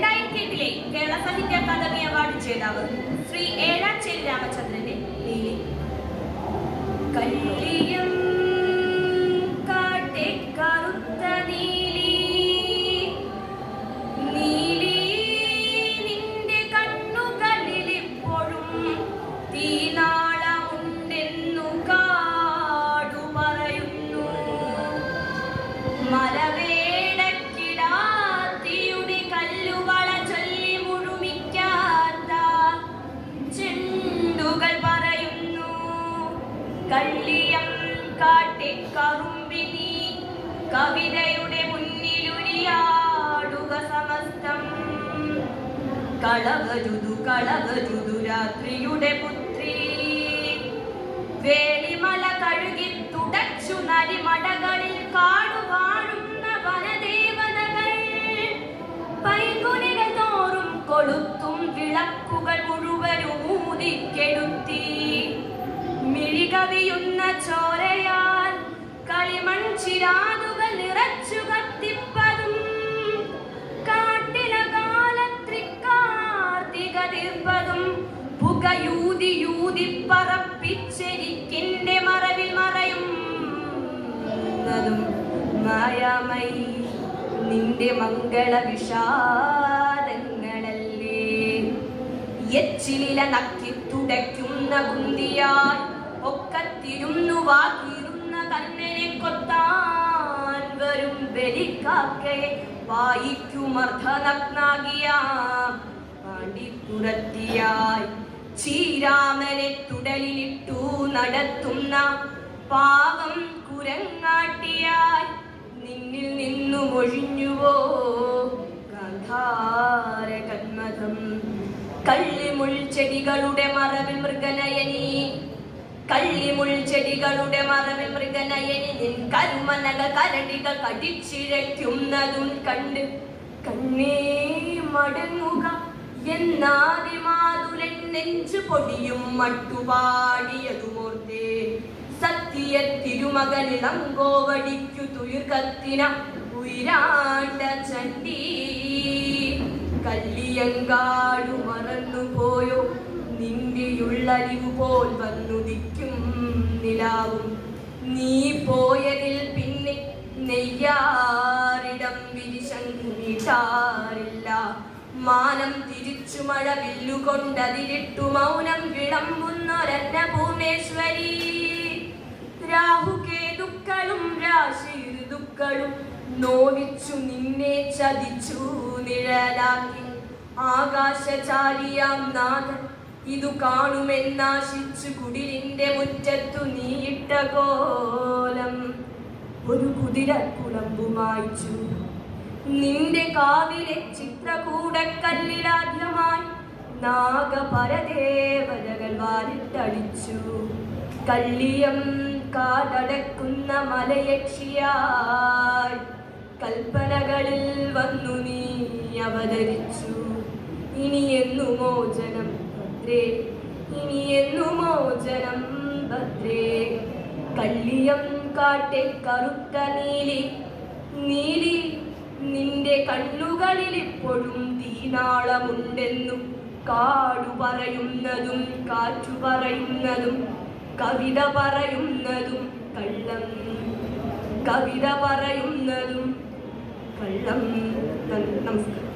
2008 കേരള സാഹിത്യ academy award ജേതാവ് ശ്രീ ഏഴാച്ചേരി രാമചന്ദ്രന്റെ നീലി. കള്ളിയം കാട്ടെ കറുത്ത നീലി, നീലി നിന്റെ കണ്ണുകളിൽ ഇപ്പോഴും തീനാളമുണ്ടെന്നു കാടു പറയുന്നു. മലവേടക്കിടാത്തിയുടെ കല്ലുവള ചൊല്ലി മുഴുമിക്കാത്ത ചെണ്ടുകൾ പറയുന്നു. കള്ളിയം കാട്ടെ കറുമ്പിനി കവിതയുടെ മുന്നിലുരിയാടുക സമസ്തം. കളവരുതു കളവരുതു രാത്രിയുടെ പുത്രി, വേളിമല കഴുകി തുടച്ചു നരിമടകളിൽ കാടുവാഴുന്ന വനദേവതകൾ. പൈങ്കുനികൾ തോറും കൊളുത്തും വിളക്കുകൾ മുഴുവനും ഊതിക്കെടുത്തി. മിഴികവിയുന്ന ചോരയാൽ കളിമൺ ചിരാതുകൾ നിറച്ചു കത്തിപ്പതും. കാട്ടിലകാലത്രിക്കാർത്തിക തീർപ്പതും പുകയൂതി യൂതി പറപ്പിച്ചെരിക്കിന്റെ മറവിൽ മറയുന്നതും മായാമയി നിന്റെ മംഗള വിഷാദങ്ങളല്ലേ. എച്ചിലില നക്കി തുടയ്ക്കുന്ന കുന്തിയാൽ ഒക്കത്തിരുന്നു വാക്കിരുന്ന കണ്ണനെ കൊത്താൻ വരും ബലിക്കാക്കയെ വായിക്കുമർദ്ധനഗ്നാകിയ പാണ്ടിപ്പുറത്തിയായി ചീരാമനെ തുടലിലിട്ടു നടത്തുന്ന പാവം കുരങ്ങാട്ടിയായി നിന്നിൽ നിന്നു ഒഴിഞ്ഞുവോ ഗാന്ധാര കന്മഥം. കള്ളിമുൾച്ചെടികളുടെ മറവിൽ മൃഗനയനി, കള്ളിമുൾച്ചെടികളുടെ മറവിൽ മൃഗനയനി നിൻ കരുമനക കരടികൾ കടിച്ചിഴയ്ക്കുന്നതും കണ്ട് കണ്ണേ മടങ്ങുക എന്നാദിമാതുലൻ നെഞ്ചു പൊടിയും മട്ടുപാടിയതുമോർത്തേ. സത്യ തിരുമകനിളങ്കോവടിക്കു തുയിർക്കത്തിന ഉയരാണ്ട ചണ്ടി. കല്ലിയങ്കാടു മറന്നുപോയോ നിന്റെയുള്ളരിവു പോൽ വന്നുദിക്കും നിലാവും. നീ പോയതിൽ പിന്നെ നെയ്യാറിടം വിരിശങ്കുനിട്ടാറില്ല. മാനം തിരിച്ചു മഴ വില്ലുകൊണ്ടതിരിട്ടു മൗനം വിളമ്പുന്നൊരന്നപൂർണേശ്വരി. രാഹുകേതുക്കളും രാശി ഋതുക്കളും നോവിച്ചു നിന്നെ ചതിച്ചു നിഴലാക്കി. ആകാശചാരിയാം നാഥൻ ഇതു കാണുമെന്നാശിച്ചു കുടിലിന്റെ മുറ്റത്തു നീയിട്ട കോലം ഒരു കുതിരക്കുളമ്പുമായിച്ചു. നിന്റെ കാവിലെ ചിത്രകൂടക്കല്ലിലാദ്യമായി നാഗപരദേവതകൾ വാലിട്ടടിച്ചു. കള്ളിയം കാടടക്കുന്ന മലയക്ഷിയായി കൽപ്പനകളിൽ വന്നു നീ അവതരിച്ചു. ഇനിയെന്നു മോചനം ഭദ്രേ, ഇനിയെന്നു മോചനം ഭദ്രേ. കള്ളിയം കാട്ടെ കറുത്ത നീലി, നീലി നിന്റെ കണ്ണുകളിൽ ഇപ്പോഴും തീനാളമുണ്ടെന്നും കാടു പറയുന്നതും കാറ്റു പറയുന്നതും കവിത പറയുന്നതും കള്ളം, കവിത പറയുന്നതും കള്ളം. നമസ്കാരം.